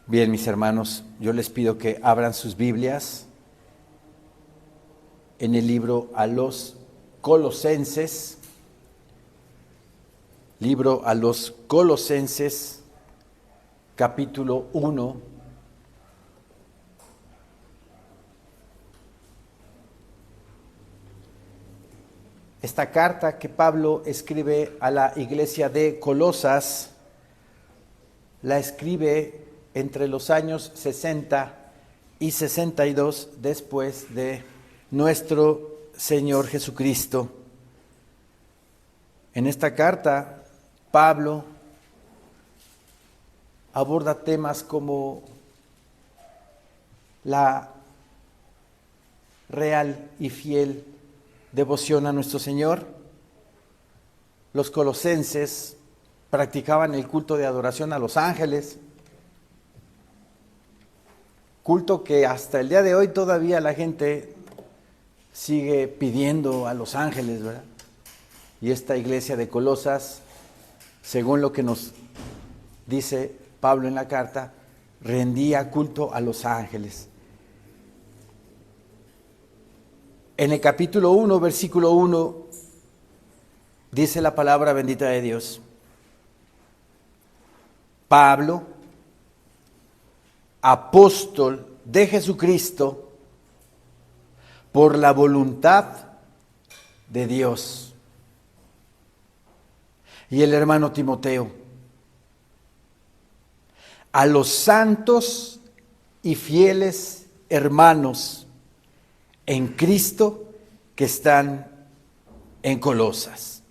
Bien, mis hermanos, yo les pido que abran sus Biblias en el libro a los Colosenses, capítulo 1. Esta carta que Pablo escribe a la iglesia de Colosas, la escribe entre los años 60 y 62 después de nuestro Señor Jesucristo. En esta carta, Pablo aborda temas como la real y fiel devoción a nuestro Señor. Los colosenses practicaban el culto de adoración a los ángeles, culto que hasta el día de hoy todavía la gente sigue pidiendo a los ángeles, ¿verdad? Y esta iglesia de Colosas, según lo que nos dice Pablo en la carta, rendía culto a los ángeles. En el capítulo 1, versículo 1, dice la palabra bendita de Dios: Pablo, apóstol de Jesucristo, por la voluntad de Dios. Y el hermano Timoteo, a los santos y fieles hermanos en Cristo que están en Colosas.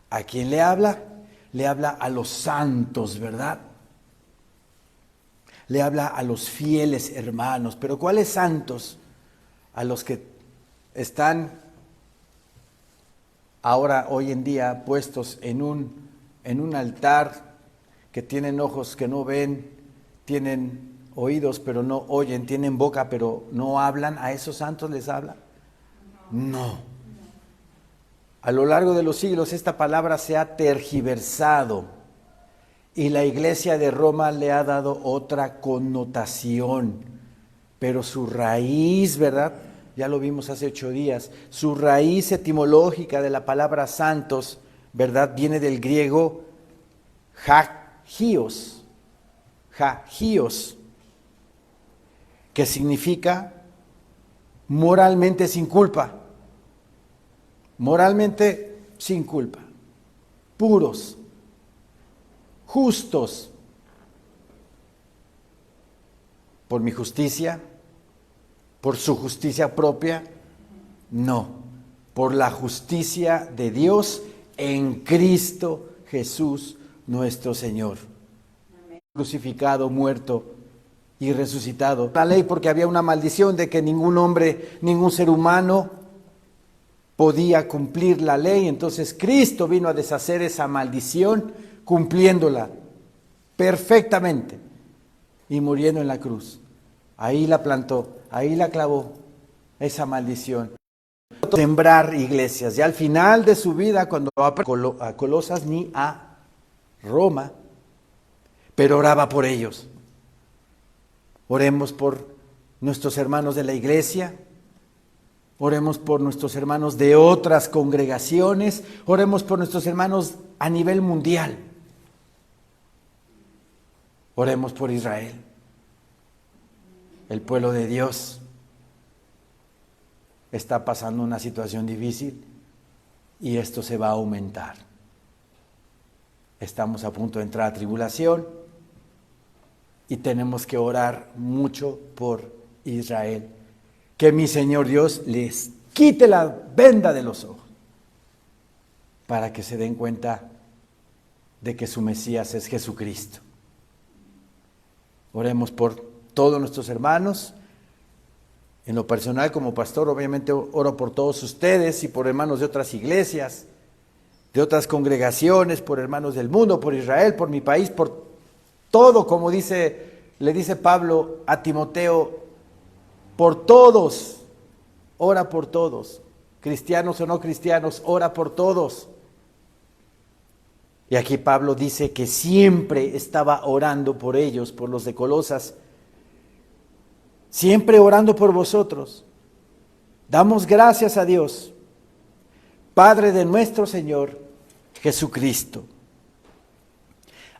¿A quién le habla? Le habla a los santos, ¿verdad? Le habla a los fieles hermanos. ¿Pero cuáles santos? A los que están ahora, hoy en día, puestos en un altar, que tienen ojos que no ven, tienen oídos pero no oyen, tienen boca pero no hablan. ¿A esos santos les habla? No. A lo largo de los siglos esta palabra se ha tergiversado y la iglesia de Roma le ha dado otra connotación, pero su raíz, ¿verdad? Ya lo vimos hace 8 días, su raíz etimológica de la palabra santos, ¿verdad? Viene del griego hagios, que significa moralmente sin culpa, puros, justos. ¿Por mi justicia? ¿Por su justicia propia? No, por la justicia de Dios en Cristo Jesús nuestro Señor. Amén. Crucificado, muerto y resucitado. La ley, porque había una maldición de que ningún hombre, ningún ser humano podía cumplir la ley. Entonces Cristo vino a deshacer esa maldición cumpliéndola perfectamente y muriendo en la cruz. Ahí la plantó, ahí la clavó, esa maldición. Sembrar iglesias. Ya al final de su vida, cuando va a Colosas ni a Roma, pero oraba por ellos. Oremos por nuestros hermanos de la iglesia, oremos por nuestros hermanos de otras congregaciones, oremos por nuestros hermanos a nivel mundial. Oremos por Israel, el pueblo de Dios. Está pasando una situación difícil y esto se va a aumentar. Estamos a punto de entrar a tribulación y tenemos que orar mucho por Israel. Que mi Señor Dios les quite la venda de los ojos para que se den cuenta de que su Mesías es Jesucristo. Oremos por todos nuestros hermanos. En lo personal, como pastor, obviamente oro por todos ustedes y por hermanos de otras iglesias, de otras congregaciones, por hermanos del mundo, por Israel, por mi país, por todo, como le dice Pablo a Timoteo, por todos, ora por todos, cristianos o no cristianos, ora por todos. Y aquí Pablo dice que siempre estaba orando por ellos, por los de Colosas, siempre orando por vosotros. Damos gracias a Dios, Padre de nuestro Señor Jesucristo,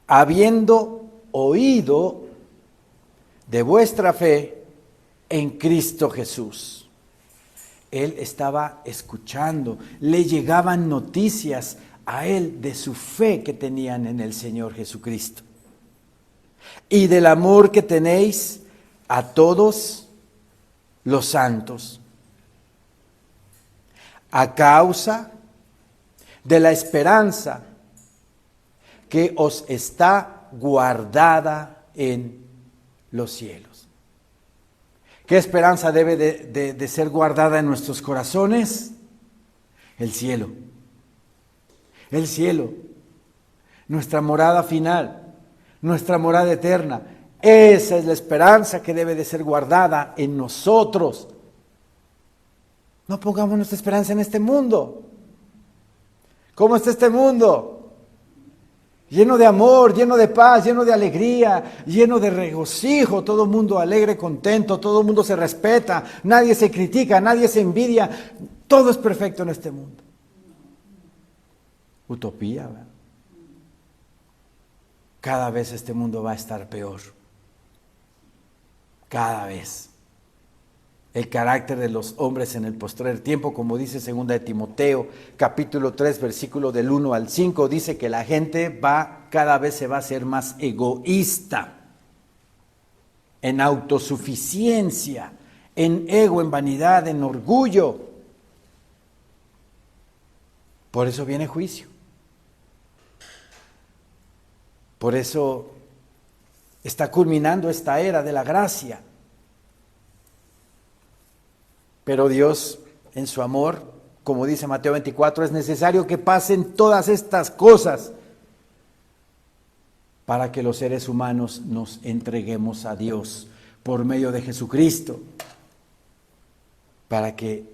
habiendo oído de vuestra fe en Cristo Jesús. Él estaba escuchando, le llegaban noticias a él de su fe que tenían en el Señor Jesucristo y del amor que tenéis a todos los santos, a causa de la esperanza que os está guardada en los cielos. ¿Qué esperanza debe de ser guardada en nuestros corazones? El cielo. El cielo. Nuestra morada final. Nuestra morada eterna. Esa es la esperanza que debe de ser guardada en nosotros. No pongamos nuestra esperanza en este mundo. ¿Cómo está este mundo? Lleno de amor, lleno de paz, lleno de alegría, lleno de regocijo, todo el mundo alegre, contento, todo el mundo se respeta, nadie se critica, nadie se envidia, todo es perfecto en este mundo. Utopía, ¿verdad? Cada vez este mundo va a estar peor, cada vez. El carácter de los hombres en el postrer tiempo, como dice 2 de Timoteo, capítulo 3, versículo del 1 al 5, dice que la gente cada vez se va a hacer más egoísta, en autosuficiencia, en ego, en vanidad, en orgullo. Por eso viene juicio. Por eso está culminando esta era de la gracia. Pero Dios, en su amor, como dice Mateo 24, es necesario que pasen todas estas cosas para que los seres humanos nos entreguemos a Dios por medio de Jesucristo, para que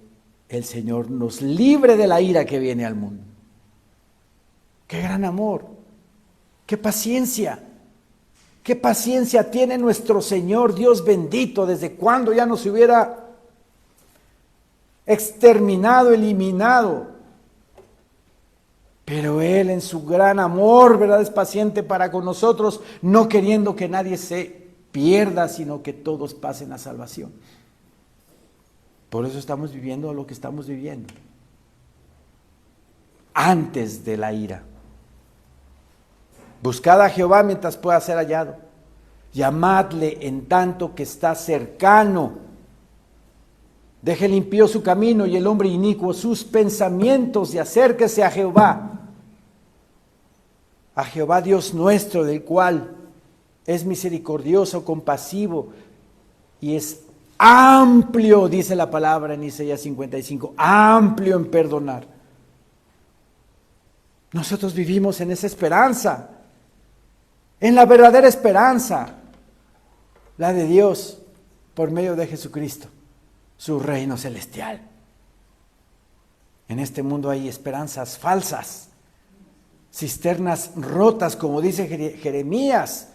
el Señor nos libre de la ira que viene al mundo. ¡Qué gran amor! ¡Qué paciencia! ¡Qué paciencia tiene nuestro Señor, Dios bendito! ¿Desde cuándo ya nos hubiera exterminado, eliminado? Pero Él en su gran amor, ¿verdad?, es paciente para con nosotros, no queriendo que nadie se pierda, sino que todos pasen a salvación. Por eso estamos viviendo lo que estamos viviendo. Antes de la ira. Buscad a Jehová mientras pueda ser hallado. Llamadle en tanto que está cercano. Deje el impío su camino y el hombre inicuo sus pensamientos, y acérquese a Jehová Dios nuestro, del cual es misericordioso, compasivo y es amplio, dice la palabra en Isaías 55, amplio en perdonar. Nosotros vivimos en esa esperanza, en la verdadera esperanza, la de Dios por medio de Jesucristo, su reino celestial. En este mundo hay esperanzas falsas, cisternas rotas, como dice Jeremías.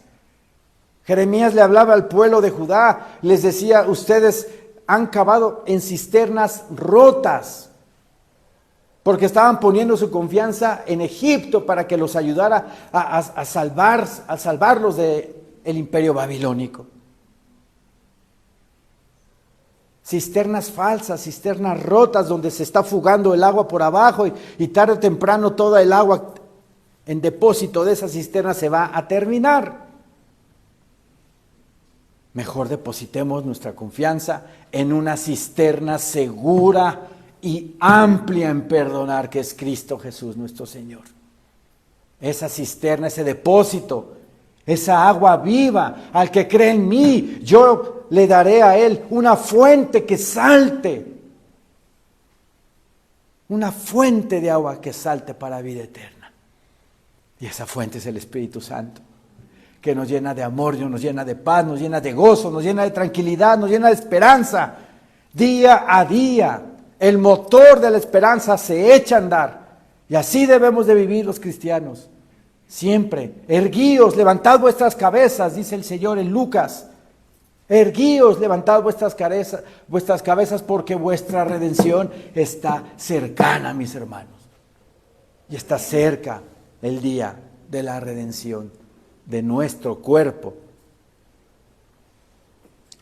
Jeremías le hablaba al pueblo de Judá, les decía: ustedes han cavado en cisternas rotas, porque estaban poniendo su confianza en Egipto para que los ayudara a salvarlos del imperio babilónico. Cisternas falsas, cisternas rotas, donde se está fugando el agua por abajo y tarde o temprano toda el agua en depósito de esa cisterna se va a terminar. Mejor depositemos nuestra confianza en una cisterna segura y amplia en perdonar, que es Cristo Jesús nuestro Señor. Esa cisterna, ese depósito, esa agua viva, al que cree en mí, yo le daré a él una fuente que salte, una fuente de agua que salte para vida eterna. Y esa fuente es el Espíritu Santo, que nos llena de amor, nos llena de paz, nos llena de gozo, nos llena de tranquilidad, nos llena de esperanza. Día a día, el motor de la esperanza se echa a andar. Y así debemos de vivir los cristianos, Siempre. Erguíos, levantad vuestras cabezas, dice el Señor en Lucas. Erguíos, levantad vuestras cabezas porque vuestra redención está cercana, mis hermanos. Y está cerca el día de la redención de nuestro cuerpo.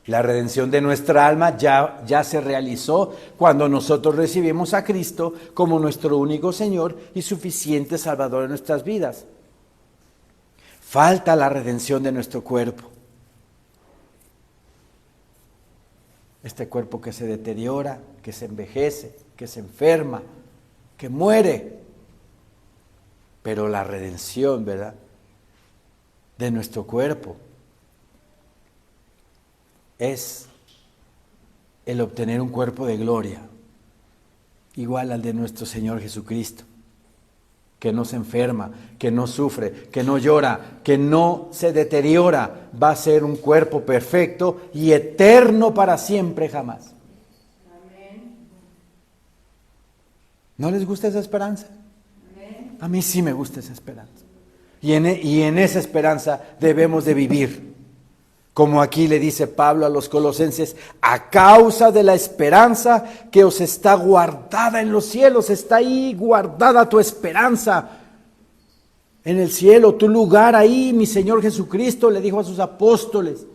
La redención de nuestra alma ya se realizó cuando nosotros recibimos a Cristo como nuestro único Señor y suficiente Salvador en nuestras vidas. Falta la redención de nuestro cuerpo. Este cuerpo que se deteriora, que se envejece, que se enferma, que muere. Pero la redención, ¿verdad?, de nuestro cuerpo es el obtener un cuerpo de gloria, igual al de nuestro Señor Jesucristo, que no se enferma, que no sufre, que no llora, que no se deteriora. Va a ser un cuerpo perfecto y eterno para siempre, jamás. Amén. ¿No les gusta esa esperanza? Amén. A mí sí me gusta esa esperanza. Y en esa esperanza debemos de vivir. Como aquí le dice Pablo a los colosenses, a causa de la esperanza que os está guardada en los cielos. Está ahí guardada tu esperanza en el cielo, tu lugar ahí. Mi Señor Jesucristo le dijo a sus apóstoles,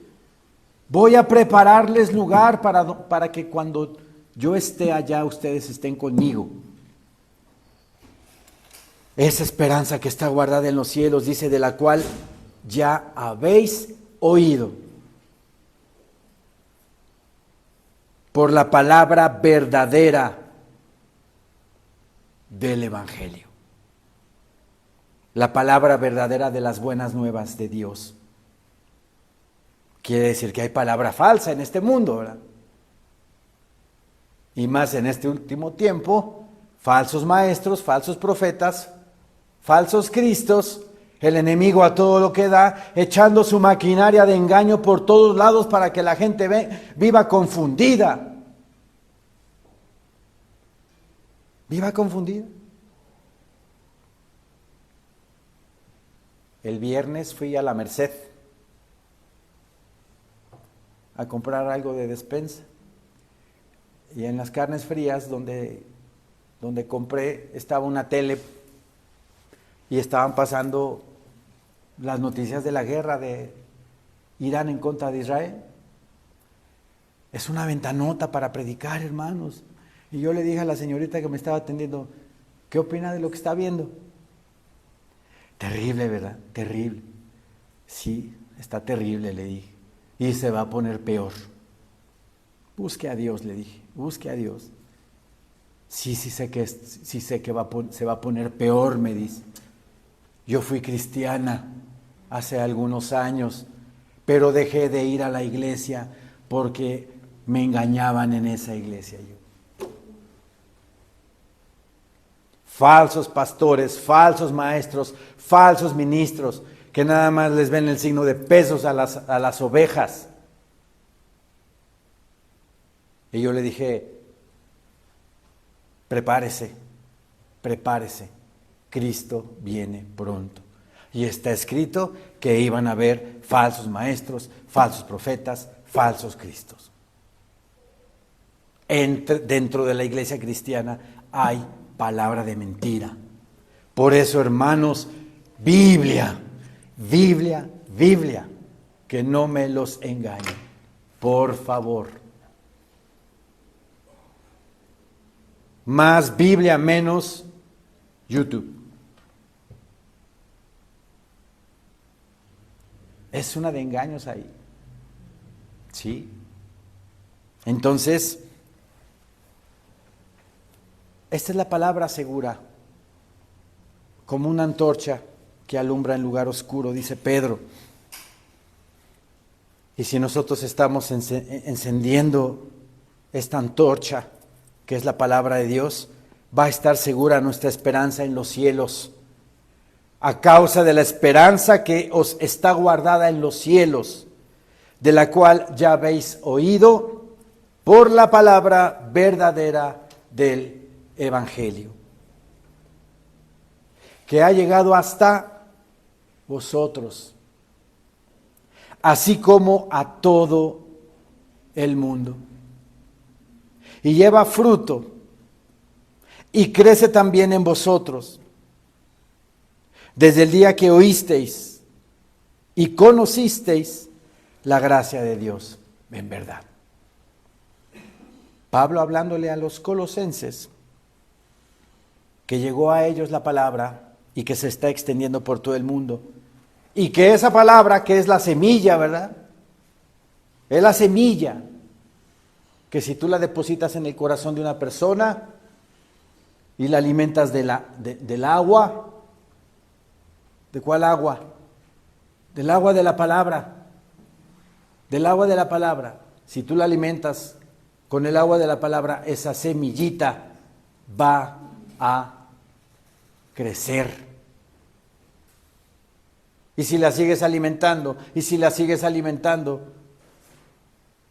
voy a prepararles lugar para que cuando yo esté allá ustedes estén conmigo. Esa esperanza que está guardada en los cielos, dice, de la cual ya habéis oído por la palabra verdadera del Evangelio. La palabra verdadera de las buenas nuevas de Dios. Quiere decir que hay palabra falsa en este mundo, ¿verdad? Y más en este último tiempo, falsos maestros, falsos profetas, falsos cristos, el enemigo a todo lo que da, echando su maquinaria de engaño por todos lados para que la gente viva confundida. Viva confundida. El viernes fui a la Merced a comprar algo de despensa. Y en las carnes frías donde compré estaba una tele y estaban pasando las noticias de la guerra de Irán en contra de Israel. Es una ventanota para predicar, hermanos. Y yo le dije a la señorita que me estaba atendiendo, ¿qué opina de lo que está viendo? Terrible, ¿verdad? Terrible. Sí, está terrible, le dije. Y se va a poner peor. Busque a Dios, le dije, busque a Dios. Sí sé que se va a poner peor, me dice. Yo fui cristiana hace algunos años, pero dejé de ir a la iglesia porque me engañaban en esa iglesia. Falsos pastores, falsos maestros, falsos ministros, que nada más les ven el signo de pesos a las ovejas. Y yo le dije, prepárese, Cristo viene pronto. Y está escrito que iban a haber falsos maestros, falsos profetas, falsos cristos. Dentro de la iglesia cristiana hay palabra de mentira. Por eso, hermanos, Biblia, que no me los engañen, por favor. Más Biblia, menos YouTube. Es una de engaños ahí. ¿Sí? Entonces, esta es la palabra segura, como una antorcha que alumbra en lugar oscuro, dice Pedro. Y si nosotros estamos encendiendo esta antorcha, que es la palabra de Dios, va a estar segura nuestra esperanza en los cielos, a causa de la esperanza que os está guardada en los cielos, de la cual ya habéis oído por la palabra verdadera del Evangelio, que ha llegado hasta vosotros, así como a todo el mundo. Y lleva fruto, y crece también en vosotros, desde el día que oísteis y conocisteis la gracia de Dios en verdad. Pablo hablándole a los colosenses, que llegó a ellos la palabra y que se está extendiendo por todo el mundo, y que esa palabra, que es la semilla, ¿verdad? Es la semilla que si tú la depositas en el corazón de una persona y la alimentas del agua, ¿de cuál agua? Del agua de la palabra, del agua de la palabra. Si tú la alimentas con el agua de la palabra, esa semillita va a crecer. Y si la sigues alimentando,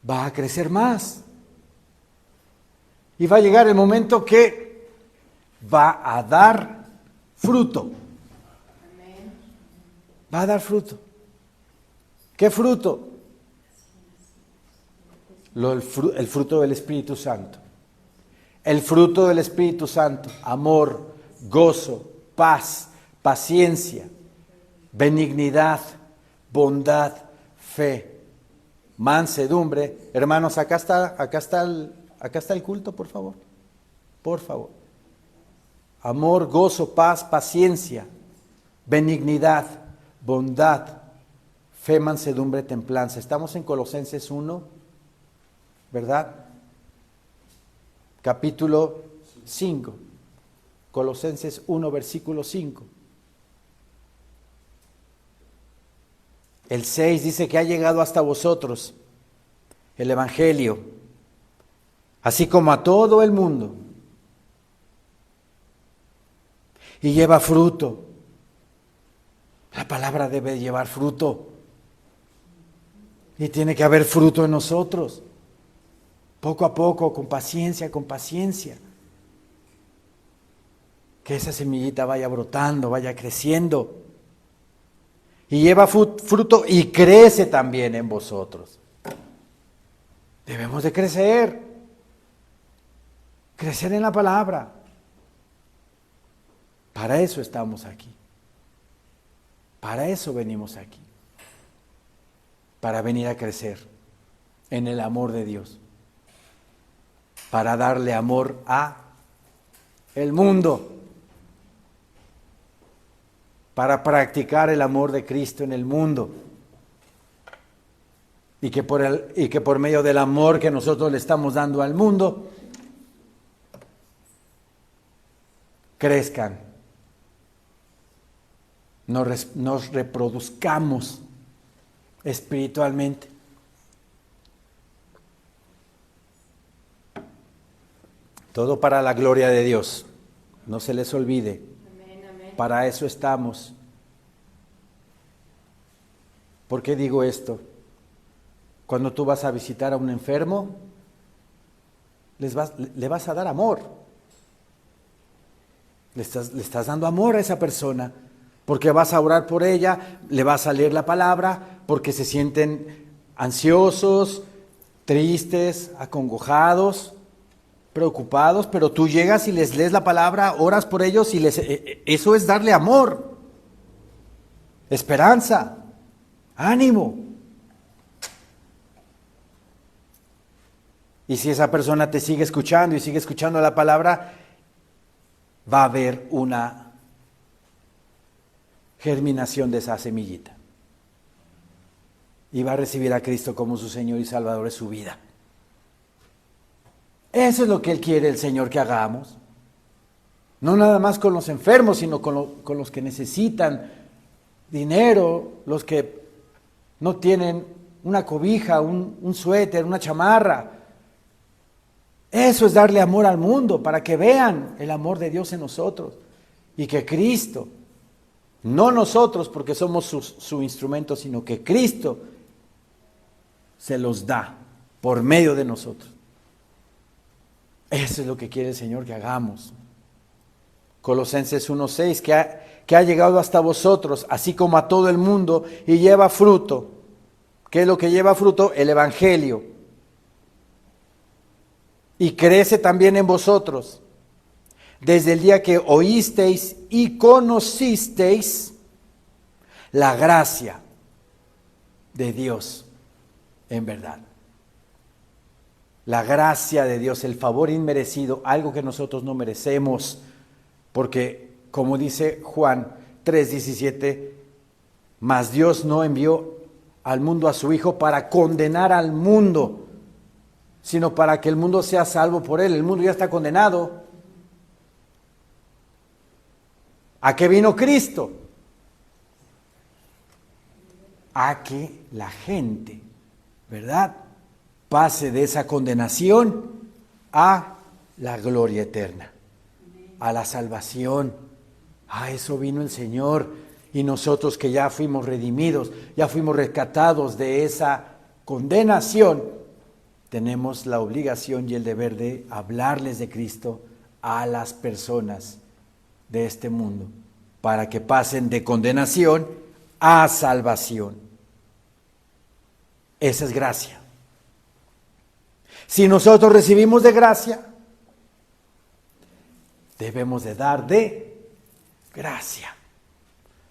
va a crecer más. Y va a llegar el momento que va a dar fruto. Va a dar fruto. ¿Qué fruto? El fruto del Espíritu Santo. El fruto del Espíritu Santo: amor, gozo, paz, paciencia, benignidad, bondad, fe, mansedumbre. Hermanos, acá está el culto, por favor. Por favor. Amor, gozo, paz, paciencia, benignidad, bondad, fe, mansedumbre, templanza. Estamos en Colosenses 1, ¿verdad? Capítulo 5. Colosenses 1, versículo 5. El 6 dice que ha llegado hasta vosotros el Evangelio, así como a todo el mundo, y lleva fruto. La palabra debe llevar fruto, y tiene que haber fruto en nosotros, poco a poco, con paciencia, que esa semillita vaya brotando, vaya creciendo, y lleva fruto y crece también en vosotros. Debemos de crecer en la palabra. Para eso estamos aquí. Para eso venimos aquí. Para venir a crecer en el amor de Dios. Para darle amor a el mundo. Para practicar el amor de Cristo en el mundo. Y que por medio del amor que nosotros le estamos dando al mundo, crezcan, nos reproduzcamos espiritualmente. Todo para la gloria de Dios. No se les olvide. Amén, amén. Para eso estamos. ¿Por qué digo esto? Cuando tú vas a visitar a un enfermo, le vas a dar amor. Le estás dando amor a esa persona, porque vas a orar por ella, le vas a leer la palabra, porque se sienten ansiosos, tristes, acongojados, preocupados, pero tú llegas y les lees la palabra, oras por ellos y eso es darle amor, esperanza, ánimo. Y si esa persona te sigue escuchando y sigue escuchando la palabra, va a haber una germinación de esa semillita. Y va a recibir a Cristo como su Señor y Salvador de su vida. Eso es lo que Él quiere, el Señor, que hagamos. No nada más con los enfermos, sino con los que necesitan dinero, los que no tienen una cobija, un suéter, una chamarra. Eso es darle amor al mundo, para que vean el amor de Dios en nosotros. Y que Cristo, no nosotros porque somos su instrumento, sino que Cristo se los da por medio de nosotros. Eso es lo que quiere el Señor que hagamos. Colosenses 1:6, que ha llegado hasta vosotros, así como a todo el mundo, y lleva fruto. ¿Qué es lo que lleva fruto? El Evangelio. Y crece también en vosotros, desde el día que oísteis y conocisteis la gracia de Dios en verdad. La gracia de Dios, el favor inmerecido, algo que nosotros no merecemos, porque como dice Juan 3:17, mas Dios no envió al mundo a su Hijo para condenar al mundo, sino para que el mundo sea salvo por él. El mundo ya está condenado. ¿A qué vino Cristo? A que la gente, ¿verdad?, pase de esa condenación a la gloria eterna, a la salvación. A eso vino el Señor. Y nosotros que ya fuimos redimidos, ya fuimos rescatados de esa condenación, tenemos la obligación y el deber de hablarles de Cristo a las personas de este mundo, para que pasen de condenación a salvación. Esa es gracia. Si nosotros recibimos de gracia, debemos de dar de gracia.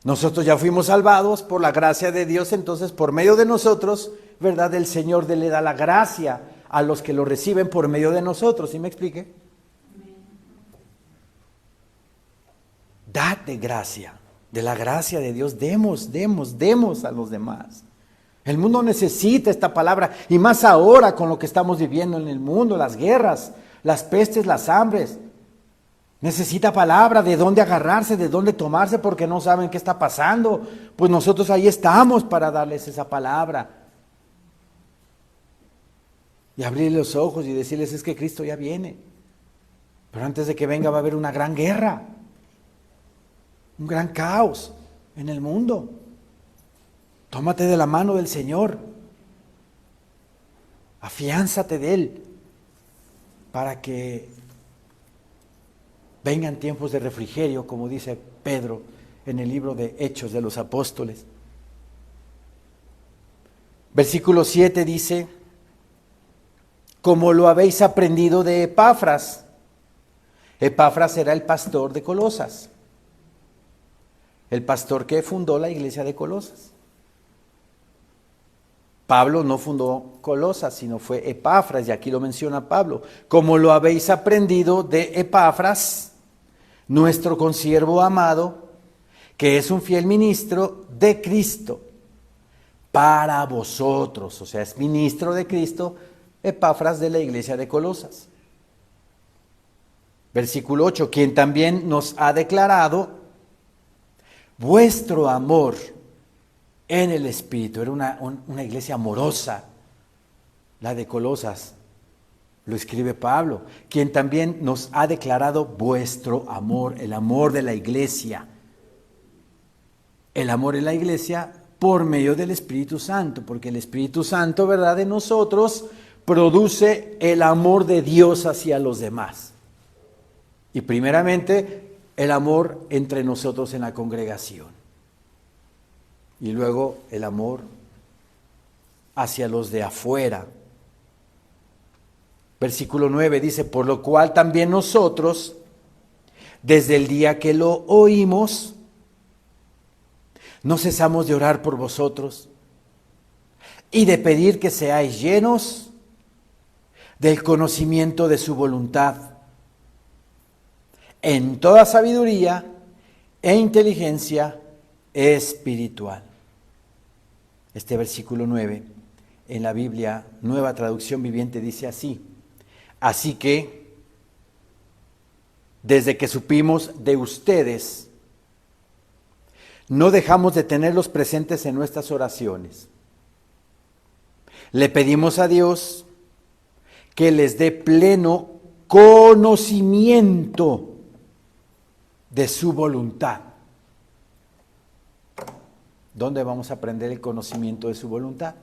Nosotros ya fuimos salvados por la gracia de Dios, entonces por medio de nosotros, ¿verdad?, el Señor le da la gracia a los que lo reciben por medio de nosotros. ¿Sí me expliqué? Dad de gracia, de la gracia de Dios, demos a los demás. El mundo necesita esta palabra, y más ahora con lo que estamos viviendo en el mundo, las guerras, las pestes, las hambres. Necesita palabra, de dónde agarrarse, de dónde tomarse, porque no saben qué está pasando. Pues nosotros ahí estamos para darles esa palabra. Y abrirles los ojos y decirles, es que Cristo ya viene. Pero antes de que venga va a haber una gran guerra, un gran caos en el mundo. Tómate de la mano del Señor. Afiánzate de Él para que vengan tiempos de refrigerio, como dice Pedro en el libro de Hechos de los Apóstoles. Versículo 7 dice, como lo habéis aprendido de Epafras. Epafras era el pastor de Colosas, el pastor que fundó la iglesia de Colosas. Pablo no fundó Colosas, sino fue Epafras, y aquí lo menciona Pablo. Como lo habéis aprendido de Epafras, nuestro consiervo amado, que es un fiel ministro de Cristo, para vosotros. O sea, es ministro de Cristo, Epafras, de la iglesia de Colosas. Versículo 8, quien también nos ha declarado vuestro amor en el Espíritu. Era una iglesia amorosa, la de Colosas. Lo escribe Pablo, quien también nos ha declarado vuestro amor, el amor de la iglesia. El amor en la iglesia por medio del Espíritu Santo, porque el Espíritu Santo, ¿verdad?, de nosotros produce el amor de Dios hacia los demás. Y primeramente, el amor entre nosotros en la congregación. Y luego el amor hacia los de afuera. Versículo 9 dice, por lo cual también nosotros, desde el día que lo oímos, no cesamos de orar por vosotros y de pedir que seáis llenos del conocimiento de su voluntad, en toda sabiduría e inteligencia espiritual. Este versículo 9 en la Biblia, Nueva Traducción Viviente, dice así: así que, desde que supimos de ustedes, no dejamos de tenerlos presentes en nuestras oraciones. Le pedimos a Dios que les dé pleno conocimiento de su voluntad. ¿Dónde vamos a aprender el conocimiento de su voluntad?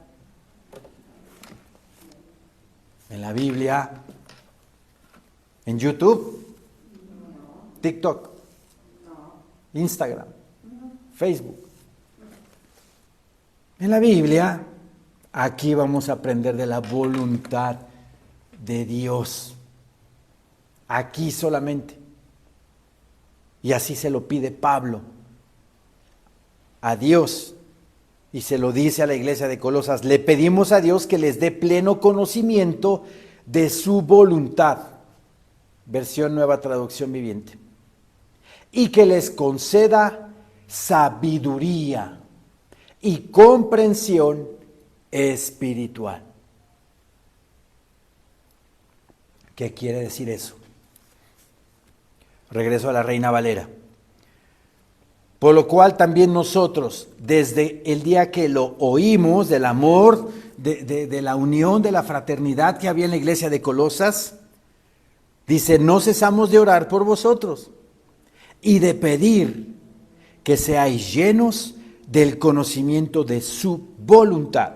En la Biblia, en YouTube, TikTok, Instagram. Facebook. En la Biblia, aquí vamos a aprender de la voluntad de Dios. Aquí solamente. Y así se lo pide Pablo a Dios. Y se lo dice a la iglesia de Colosas. Le pedimos a Dios que les dé pleno conocimiento de su voluntad. Versión Nueva Traducción Viviente. Y que les conceda sabiduría y comprensión espiritual. ¿Qué quiere decir eso? Regreso a la Reina Valera. Por lo cual también nosotros, desde el día que lo oímos, del amor, de la unión, de la fraternidad que había en la iglesia de Colosas, dice, no cesamos de orar por vosotros y de pedir que seáis llenos del conocimiento de su voluntad,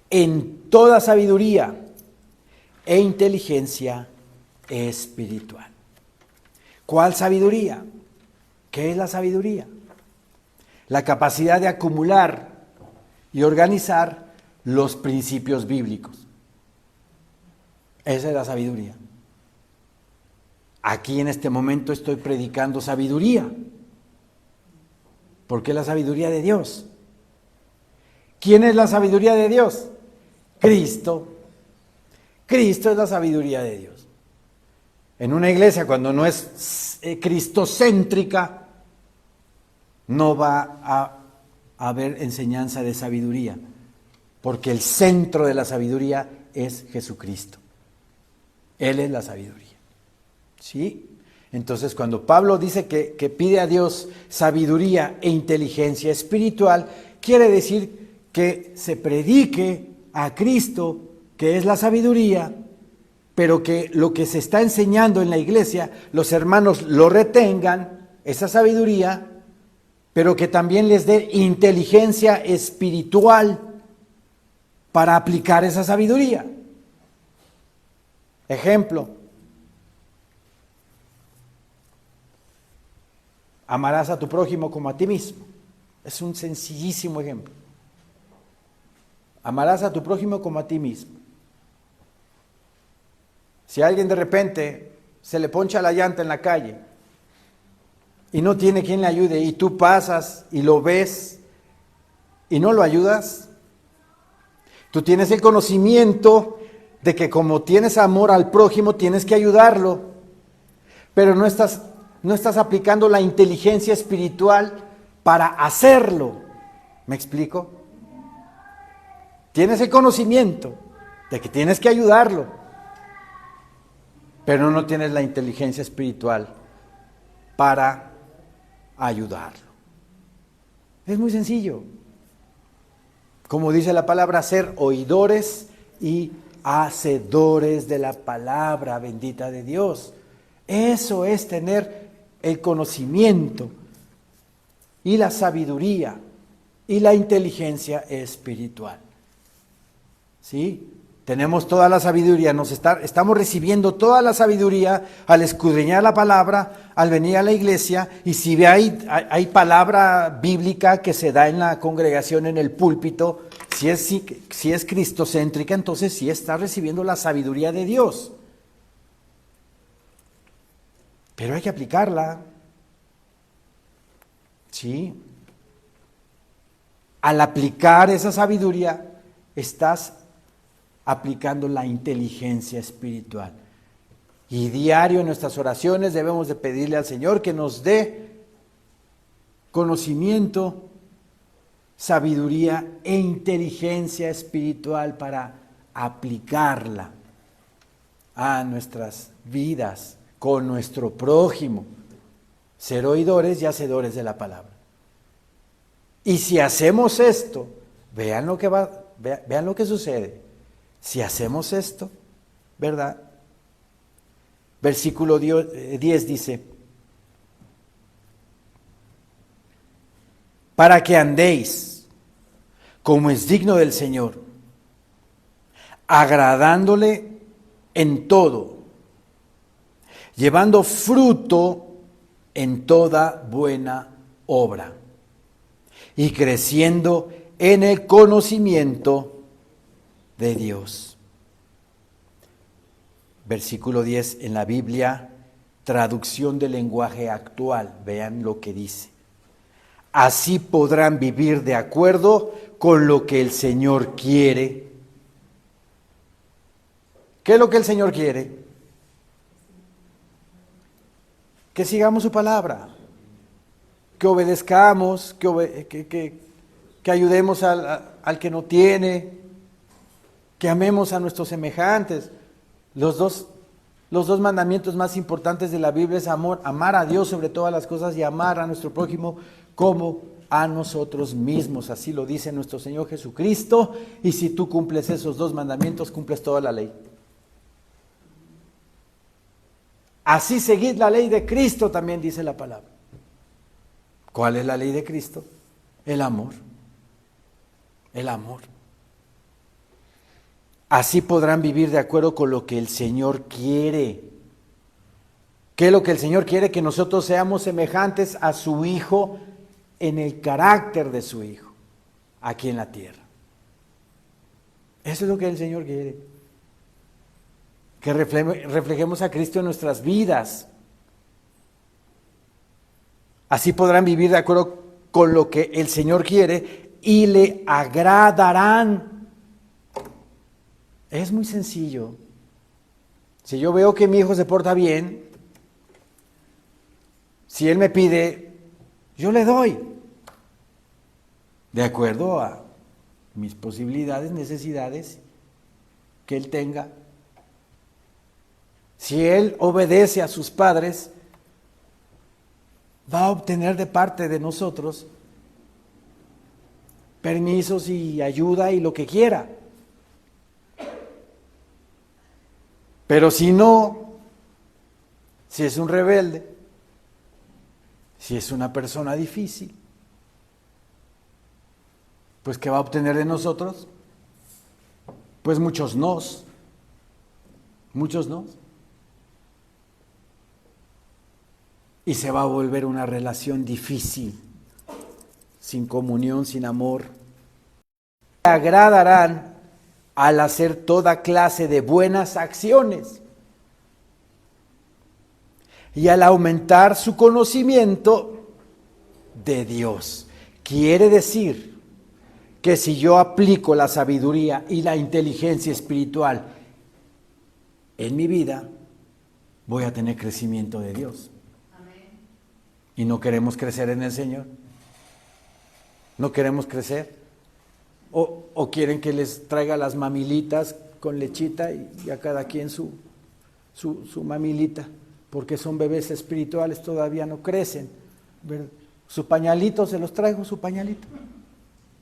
en toda sabiduría e inteligencia espiritual. ¿Cuál sabiduría? ¿Qué es la sabiduría? La capacidad de acumular y organizar los principios bíblicos. Esa es la sabiduría. Aquí en este momento estoy predicando sabiduría. ¿Por qué la sabiduría de Dios? ¿Quién es la sabiduría de Dios? Cristo. Cristo es la sabiduría de Dios. En una iglesia, cuando no es cristocéntrica, no va a haber enseñanza de sabiduría, porque el centro de la sabiduría es Jesucristo. Él es la sabiduría. ¿Sí? Entonces, cuando Pablo dice que pide a Dios sabiduría e inteligencia espiritual, quiere decir que se predique a Cristo, que es la sabiduría, pero que lo que se está enseñando en la iglesia, los hermanos lo retengan, esa sabiduría, pero que también les dé inteligencia espiritual para aplicar esa sabiduría. Ejemplo, amarás a tu prójimo como a ti mismo. Es un sencillísimo ejemplo. Amarás a tu prójimo como a ti mismo. Si a alguien de repente se le poncha la llanta en la calle y no tiene quien le ayude y tú pasas y lo ves y no lo ayudas, tú tienes el conocimiento de que como tienes amor al prójimo tienes que ayudarlo, pero no estás aplicando la inteligencia espiritual para hacerlo. ¿Me explico? Tienes el conocimiento de que tienes que ayudarlo, pero no tienes la inteligencia espiritual para ayudarlo. Es muy sencillo. Como dice la palabra, ser oidores y hacedores de la palabra bendita de Dios. Eso es tener el conocimiento y la sabiduría y la inteligencia espiritual. ¿Sí? Tenemos toda la sabiduría, estamos recibiendo toda la sabiduría al escudriñar la palabra, al venir a la iglesia, y si hay palabra bíblica que se da en la congregación, en el púlpito, si es cristocéntrica, entonces sí está recibiendo la sabiduría de Dios. Pero hay que aplicarla. ¿Sí? Al aplicar esa sabiduría, estás aplicando la inteligencia espiritual. Y diario en nuestras oraciones debemos de pedirle al Señor que nos dé conocimiento, sabiduría e inteligencia espiritual para aplicarla a nuestras vidas, con nuestro prójimo. Ser oidores y hacedores de la palabra. Y si hacemos esto, vean lo que sucede. Si hacemos esto, ¿verdad? Versículo 10 dice, para que andéis como es digno del Señor, agradándole en todo, llevando fruto en toda buena obra y creciendo en el conocimiento de Dios. Versículo 10 en la Biblia, traducción del lenguaje actual. Vean lo que dice. Así podrán vivir de acuerdo con lo que el Señor quiere. ¿Qué es lo que el Señor quiere? Que sigamos su palabra, que obedezcamos, que ayudemos al que no tiene, que amemos a nuestros semejantes. Los dos mandamientos más importantes de la Biblia es amar a Dios sobre todas las cosas y amar a nuestro prójimo como a nosotros mismos. Así lo dice nuestro Señor Jesucristo, y si tú cumples esos dos mandamientos, cumples toda la ley. Así seguid la ley de Cristo, también dice la palabra. ¿Cuál es la ley de Cristo? El amor. El amor. Así podrán vivir de acuerdo con lo que el Señor quiere. ¿Qué es lo que el Señor quiere? Que nosotros seamos semejantes a su Hijo en el carácter de su Hijo, aquí en la tierra. Eso es lo que el Señor quiere. Que reflejemos a Cristo en nuestras vidas. Así podrán vivir de acuerdo con lo que el Señor quiere y le agradarán. Es muy sencillo. Si yo veo que mi hijo se porta bien, si él me pide, yo le doy. De acuerdo a mis posibilidades, necesidades que él tenga. Si él obedece a sus padres, va a obtener de parte de nosotros permisos y ayuda y lo que quiera. Pero si no, si es un rebelde, si es una persona difícil, pues ¿qué va a obtener de nosotros? Pues muchos nos. Y se va a volver una relación difícil, sin comunión, sin amor. Le agradarán al hacer toda clase de buenas acciones y al aumentar su conocimiento de Dios. Quiere decir que si yo aplico la sabiduría y la inteligencia espiritual en mi vida, voy a tener crecimiento de Dios. ¿Y no queremos crecer en el Señor? ¿No queremos crecer? ¿O quieren que les traiga las mamilitas con lechita y a cada quien su mamilita? Porque son bebés espirituales, todavía no crecen. ¿Su pañalito se los traigo, su pañalito?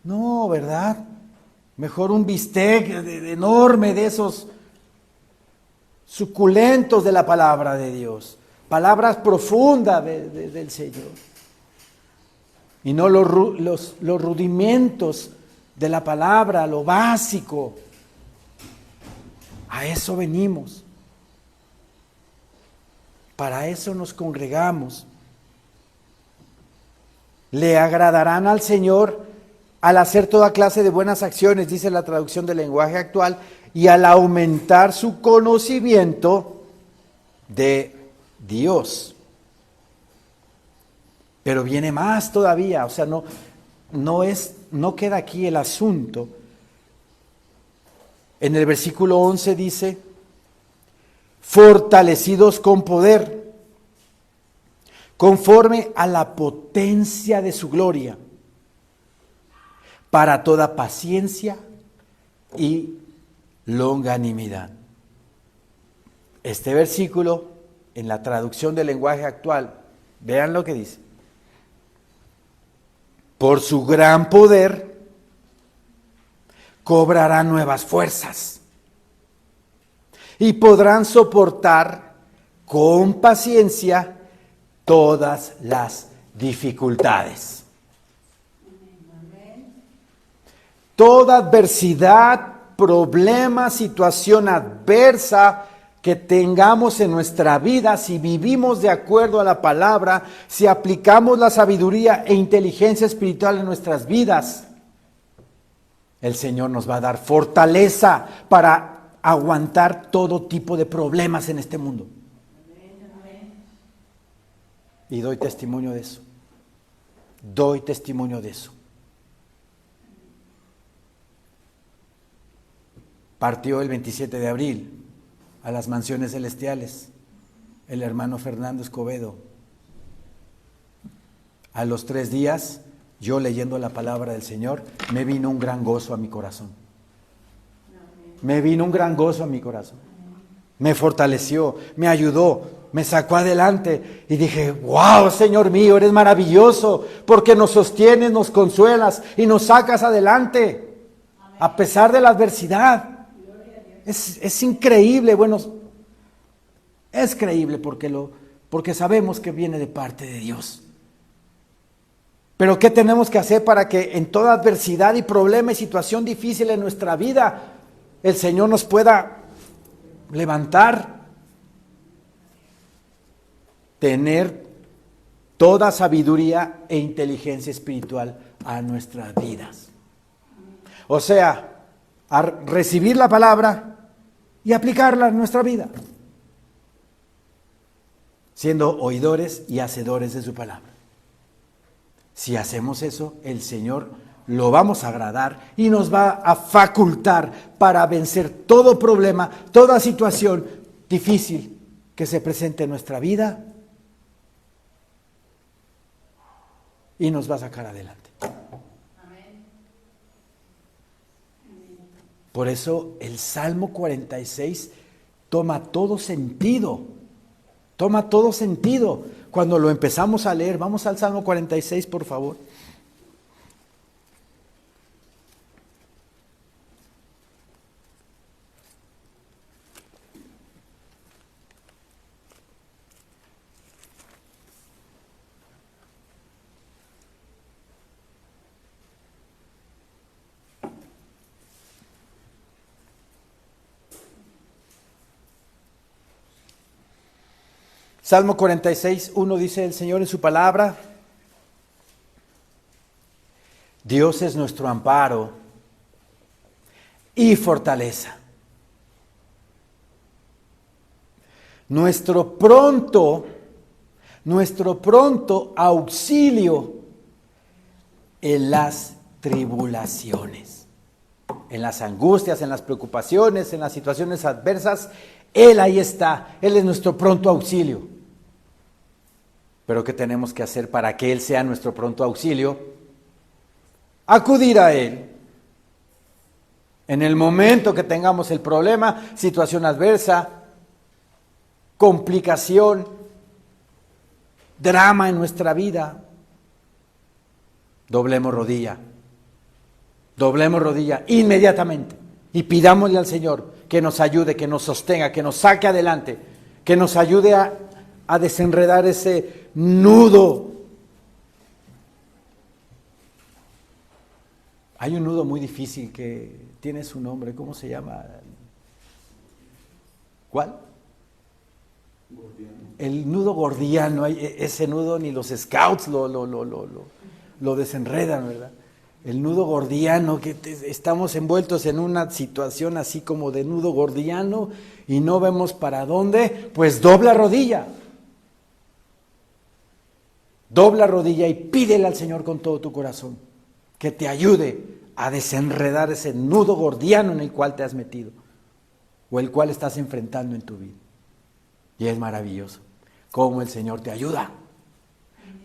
No, ¿verdad? Mejor un bistec enorme de esos suculentos de la palabra de Dios. Palabras profundas del Señor. Y no los rudimentos de la palabra, lo básico. A eso venimos. Para eso nos congregamos. Le agradarán al Señor al hacer toda clase de buenas acciones, dice la traducción del lenguaje actual, y al aumentar su conocimiento de Dios. Pero viene más todavía, o sea, no queda aquí el asunto. En el versículo 11 dice, fortalecidos con poder, conforme a la potencia de su gloria, para toda paciencia y longanimidad. Este versículo, en la traducción del lenguaje actual, vean lo que dice. Por su gran poder, cobrarán nuevas fuerzas y podrán soportar con paciencia todas las dificultades. Toda adversidad, problema, situación adversa que tengamos en nuestra vida, si vivimos de acuerdo a la palabra, si aplicamos la sabiduría e inteligencia espiritual en nuestras vidas, el Señor nos va a dar fortaleza para aguantar todo tipo de problemas en este mundo. Y doy testimonio de eso. Doy testimonio de eso. Partió el 27 de abril a las mansiones celestiales el hermano Fernando Escobedo. A los 3 días, yo leyendo la palabra del Señor, me vino un gran gozo a mi corazón. Me vino un gran gozo a mi corazón. Me fortaleció, me ayudó, me sacó adelante y dije, wow, Señor mío, eres maravilloso porque nos sostienes, nos consuelas y nos sacas adelante a pesar de la adversidad. Es increíble, bueno, es creíble porque sabemos que viene de parte de Dios. Pero ¿qué tenemos que hacer para que en toda adversidad y problema y situación difícil en nuestra vida el Señor nos pueda levantar? Tener toda sabiduría e inteligencia espiritual a nuestras vidas. O sea, a recibir la palabra y aplicarla en nuestra vida, siendo oidores y hacedores de su palabra. Si hacemos eso, el Señor lo vamos a agradar y nos va a facultar para vencer todo problema, toda situación difícil que se presente en nuestra vida y nos va a sacar adelante. Por eso el Salmo 46 toma todo sentido. Toma todo sentido. Cuando lo empezamos a leer, vamos al Salmo 46, por favor. Salmo 46, 1 dice el Señor en su palabra: Dios es nuestro amparo y fortaleza, nuestro pronto auxilio en las tribulaciones, en las angustias, en las preocupaciones, en las situaciones adversas. Él ahí está, Él es nuestro pronto auxilio. Pero ¿qué tenemos que hacer para que Él sea nuestro pronto auxilio? Acudir a Él. En el momento que tengamos el problema, situación adversa, complicación, drama en nuestra vida, doblemos rodilla inmediatamente y pidámosle al Señor que nos ayude, que nos sostenga, que nos saque adelante, que nos ayude a desenredar ese nudo. Hay un nudo muy difícil que tiene su nombre, ¿cómo se llama? ¿Cuál? Gordiano. El nudo gordiano. Ese nudo ni los scouts lo desenredan, ¿verdad? El nudo gordiano, que estamos envueltos en una situación así como de nudo gordiano y no vemos para dónde, pues dobla rodilla y pídele al Señor con todo tu corazón que te ayude a desenredar ese nudo gordiano en el cual te has metido o el cual estás enfrentando en tu vida. Y es maravilloso cómo el Señor te ayuda,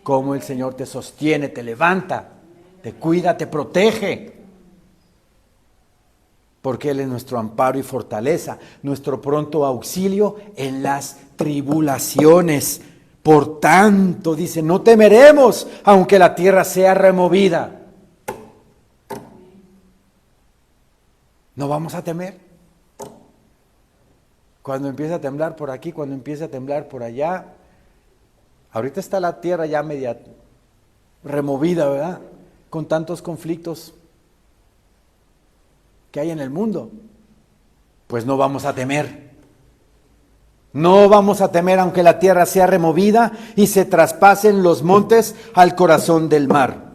cómo el Señor te sostiene, te levanta, te cuida, te protege, porque Él es nuestro amparo y fortaleza, nuestro pronto auxilio en las tribulaciones. Por tanto, dice, no temeremos aunque la tierra sea removida. No vamos a temer. Cuando empieza a temblar por aquí, cuando empieza a temblar por allá, ahorita está la tierra ya media removida, ¿verdad? Con tantos conflictos que hay en el mundo, pues no vamos a temer. No vamos a temer aunque la tierra sea removida y se traspasen los montes al corazón del mar.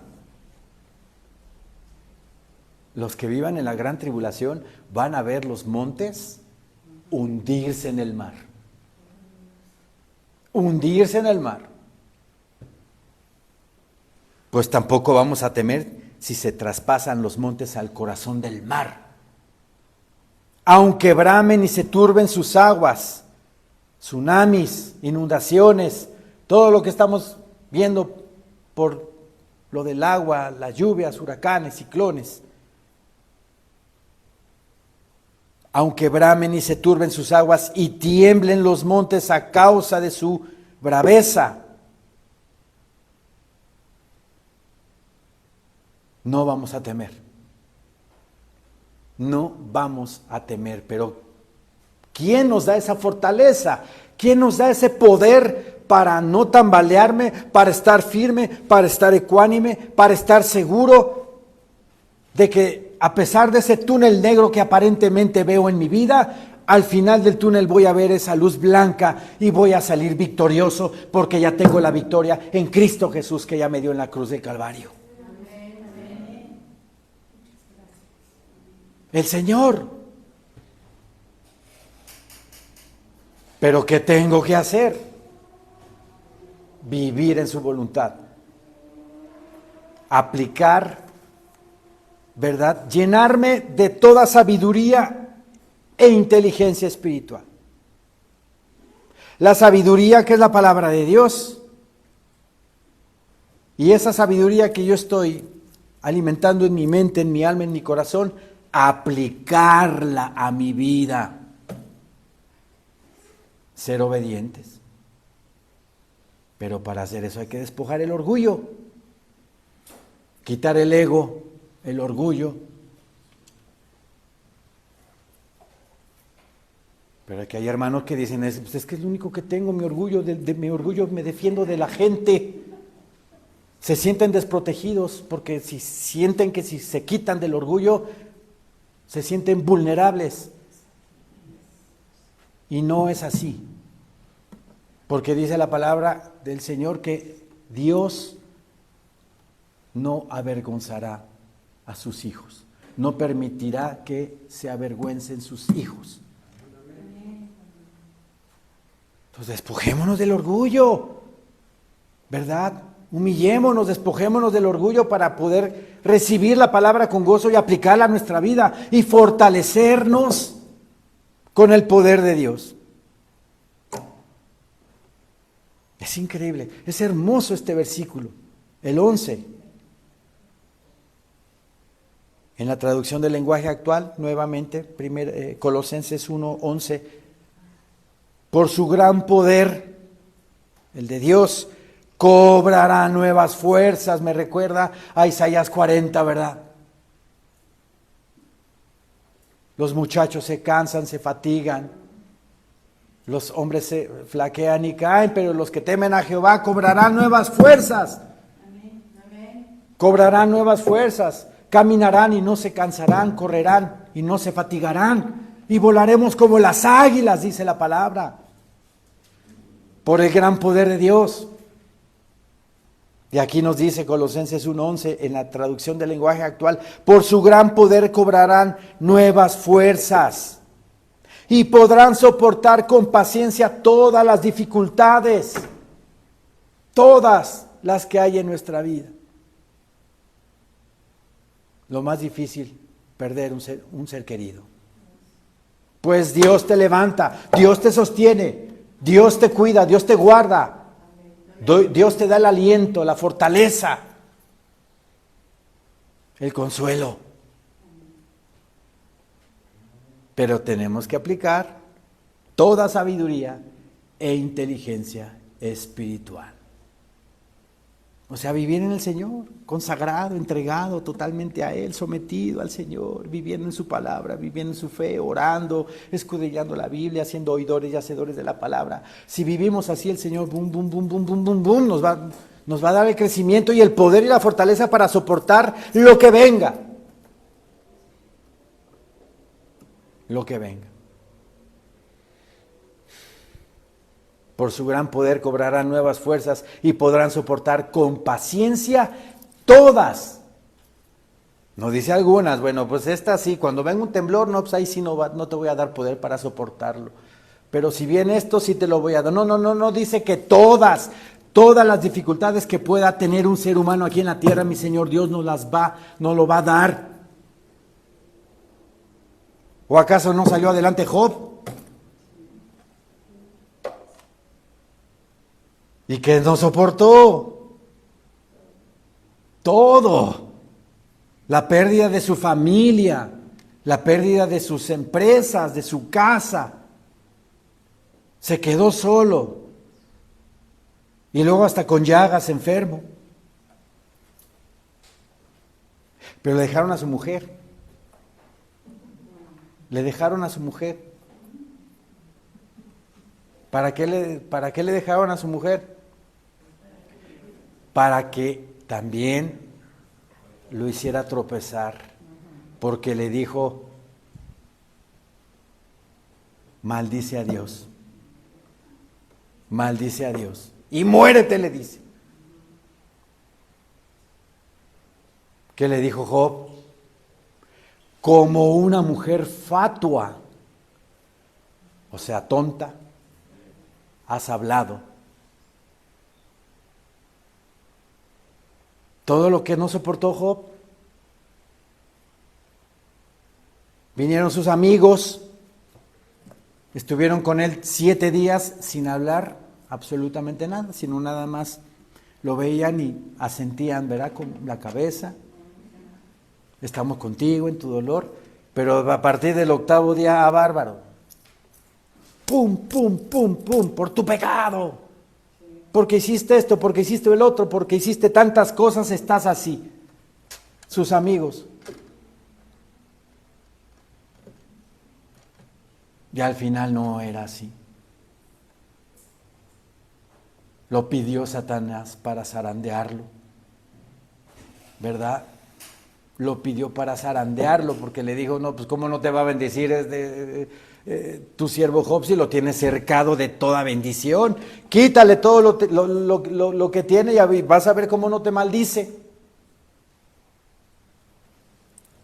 Los que vivan en la gran tribulación van a ver los montes hundirse en el mar. Hundirse en el mar. Pues tampoco vamos a temer si se traspasan los montes al corazón del mar. Aunque bramen y se turben sus aguas, tsunamis, inundaciones, todo lo que estamos viendo por lo del agua, las lluvias, huracanes, ciclones. Aunque bramen y se turben sus aguas y tiemblen los montes a causa de su braveza, no vamos a temer. No vamos a temer, pero ¿quién nos da esa fortaleza? ¿Quién nos da ese poder para no tambalearme, para estar firme, para estar ecuánime, para estar seguro de que a pesar de ese túnel negro que aparentemente veo en mi vida, al final del túnel voy a ver esa luz blanca y voy a salir victorioso porque ya tengo la victoria en Cristo Jesús que ya me dio en la cruz del Calvario? El Señor. Pero ¿qué tengo que hacer? Vivir en su voluntad. Aplicar, ¿verdad? Llenarme de toda sabiduría e inteligencia espiritual. La sabiduría que es la palabra de Dios. Y esa sabiduría que yo estoy alimentando en mi mente, en mi alma, en mi corazón, aplicarla a mi vida. Ser obedientes. Pero para hacer eso hay que despojar el orgullo, quitar el ego, el orgullo. Pero aquí hay hermanos que dicen, es que es lo único que tengo, mi orgullo, de mi orgullo me defiendo de la gente. Se sienten desprotegidos porque si sienten que si se quitan del orgullo, se sienten vulnerables. Y no es así. Porque dice la palabra del Señor que Dios no avergonzará a sus hijos. No permitirá que se avergüencen sus hijos. Entonces despojémonos del orgullo, ¿verdad? Humillémonos, despojémonos del orgullo para poder recibir la palabra con gozo y aplicarla a nuestra vida y fortalecernos con el poder de Dios. Es increíble, es hermoso este versículo, el 11. En la traducción del lenguaje actual, nuevamente, Colosenses 1:11, por su gran poder, el de Dios, cobrará nuevas fuerzas. Me recuerda a Isaías 40, ¿verdad? Los muchachos se cansan, se fatigan, los hombres se flaquean y caen, pero los que temen a Jehová cobrarán nuevas fuerzas. Cobrarán nuevas fuerzas, caminarán y no se cansarán, correrán y no se fatigarán, y volaremos como las águilas, dice la palabra, por el gran poder de Dios. Y aquí nos dice Colosenses 1:11 en la traducción del lenguaje actual, por su gran poder cobrarán nuevas fuerzas y podrán soportar con paciencia todas las dificultades, todas las que hay en nuestra vida. Lo más difícil, perder un ser querido. Pues Dios te levanta, Dios te sostiene, Dios te cuida, Dios te guarda. Dios te da el aliento, la fortaleza, el consuelo. Pero tenemos que aplicar toda sabiduría e inteligencia espiritual. O sea, vivir en el Señor, consagrado, entregado totalmente a Él, sometido al Señor, viviendo en su palabra, viviendo en su fe, orando, escudriñando la Biblia, siendo oidores y hacedores de la palabra. Si vivimos así, el Señor, nos va a dar el crecimiento y el poder y la fortaleza para soportar lo que venga. Lo que venga. Por su gran poder cobrarán nuevas fuerzas y podrán soportar con paciencia todas. No dice algunas, bueno, pues esta sí, cuando venga un temblor, no, pues ahí sí no te voy a dar poder para soportarlo. Pero si viene esto, sí te lo voy a dar. No, dice que todas las dificultades que pueda tener un ser humano aquí en la tierra, mi Señor Dios nos lo va a dar. ¿O acaso no salió adelante Job? ¿Y que no soportó? Todo. La pérdida de su familia, la pérdida de sus empresas, de su casa. Se quedó solo. Y luego hasta con llagas, enfermo. Pero le dejaron a su mujer. Le dejaron a su mujer. ¿Para qué le dejaron a su mujer? Para que también lo hiciera tropezar, porque le dijo, maldice a Dios, y muérete, le dice. ¿Qué le dijo Job? Como una mujer fatua, o sea, tonta, has hablado. Todo lo que no soportó Job. Vinieron sus amigos, estuvieron con él 7 días sin hablar absolutamente nada, sino nada más lo veían y asentían, ¿verdad? Con la cabeza. Estamos contigo en tu dolor, pero a partir del 8º día, bárbaro. Pum, pum, pum, pum, por tu pecado. Porque hiciste esto, porque hiciste el otro, porque hiciste tantas cosas, estás así. Sus amigos. Y al final no era así. Lo pidió Satanás para zarandearlo, ¿verdad? Lo pidió para zarandearlo porque le dijo, no, pues ¿cómo no te va a bendecir tu siervo Job si lo tiene cercado de toda bendición? Quítale todo lo que tiene y vas a ver cómo no te maldice.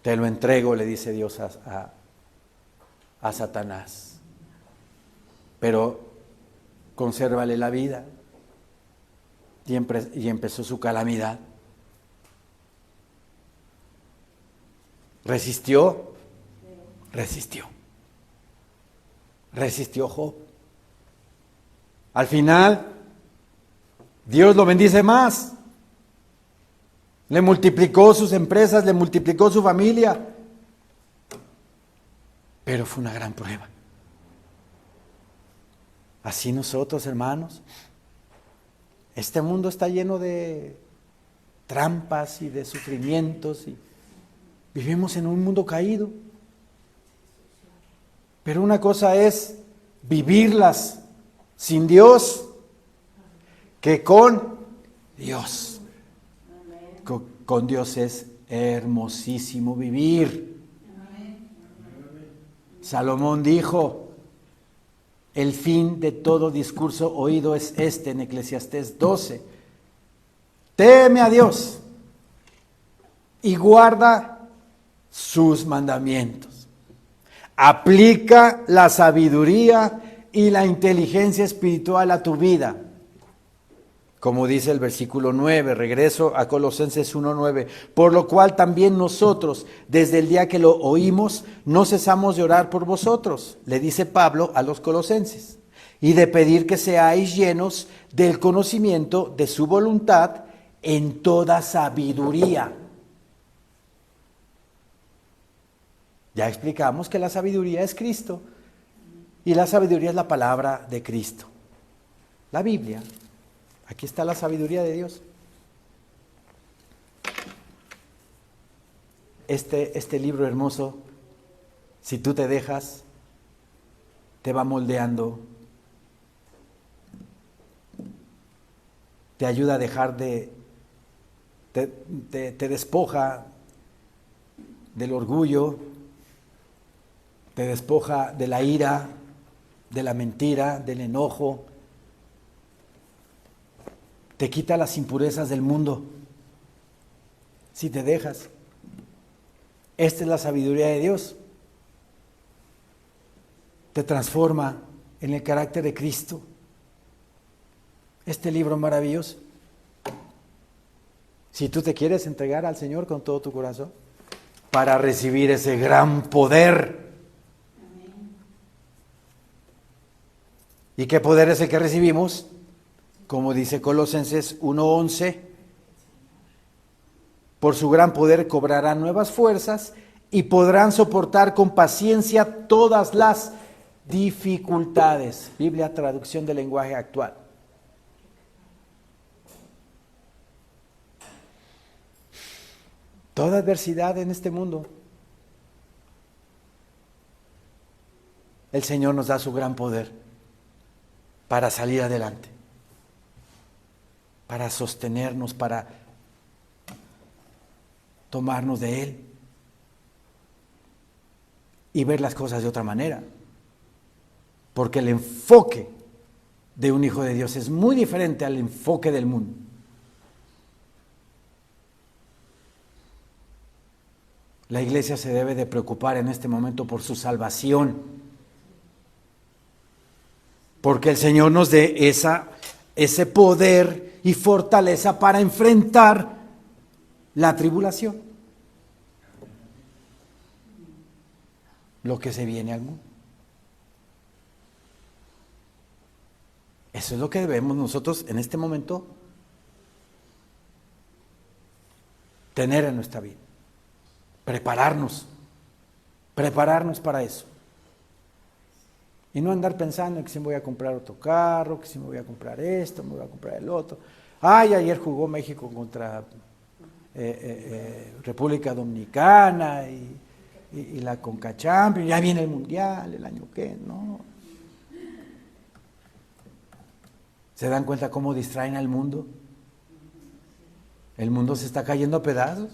Te lo entrego, le dice Dios a Satanás, pero consérvale la vida. Y empezó su calamidad. ¿Resistió? Resistió Job. Al final, Dios lo bendice más. Le multiplicó sus empresas, le multiplicó su familia. Pero fue una gran prueba. Así nosotros, hermanos, este mundo está lleno de trampas y de sufrimientos y vivimos en un mundo caído. Pero una cosa es vivirlas sin Dios que con Dios. Con Dios es hermosísimo vivir. Salomón dijo, el fin de todo discurso oído es este en Eclesiastés 12. Teme a Dios y guarda sus mandamientos. Aplica la sabiduría y la inteligencia espiritual a tu vida. Como dice el versículo 9, regreso a Colosenses 1:9, por lo cual también nosotros, desde el día que lo oímos, no cesamos de orar por vosotros, le dice Pablo a los colosenses, y de pedir que seáis llenos del conocimiento de su voluntad en toda sabiduría. Ya explicamos que la sabiduría es Cristo, y la sabiduría es la palabra de Cristo, la Biblia. Aquí está la sabiduría de Dios. Este libro hermoso, si tú te dejas, te va moldeando, te ayuda a dejar te despoja del orgullo, te despoja de la ira, de la mentira, del enojo, Te quita las impurezas del mundo. Si te dejas. Esta es la sabiduría de Dios. Te transforma en el carácter de Cristo. Este libro maravilloso. Si tú te quieres entregar al Señor con todo tu corazón para recibir ese gran poder. ¿Y qué poder es el que recibimos? Como dice Colosenses 1:11, por su gran poder cobrarán nuevas fuerzas y podrán soportar con paciencia todas las dificultades. Biblia, traducción del lenguaje actual. Toda adversidad en este mundo, el Señor nos da su gran poder para salir adelante, para sostenernos, para tomarnos de Él y ver las cosas de otra manera. Porque el enfoque de un hijo de Dios es muy diferente al enfoque del mundo. La iglesia se debe de preocupar en este momento por su salvación. Porque el Señor nos dé ese poder y fortaleza para enfrentar la tribulación. Lo que se viene al mundo. Eso es lo que debemos nosotros en este momento tener en nuestra vida. Prepararnos para eso. Y no andar pensando que si me voy a comprar otro carro, que si me voy a comprar esto, me voy a comprar el otro. Ay, ayer jugó México contra República Dominicana y la Conca Champions, ya viene el Mundial, el año que, no. ¿Se dan cuenta cómo distraen al mundo? El mundo se está cayendo a pedazos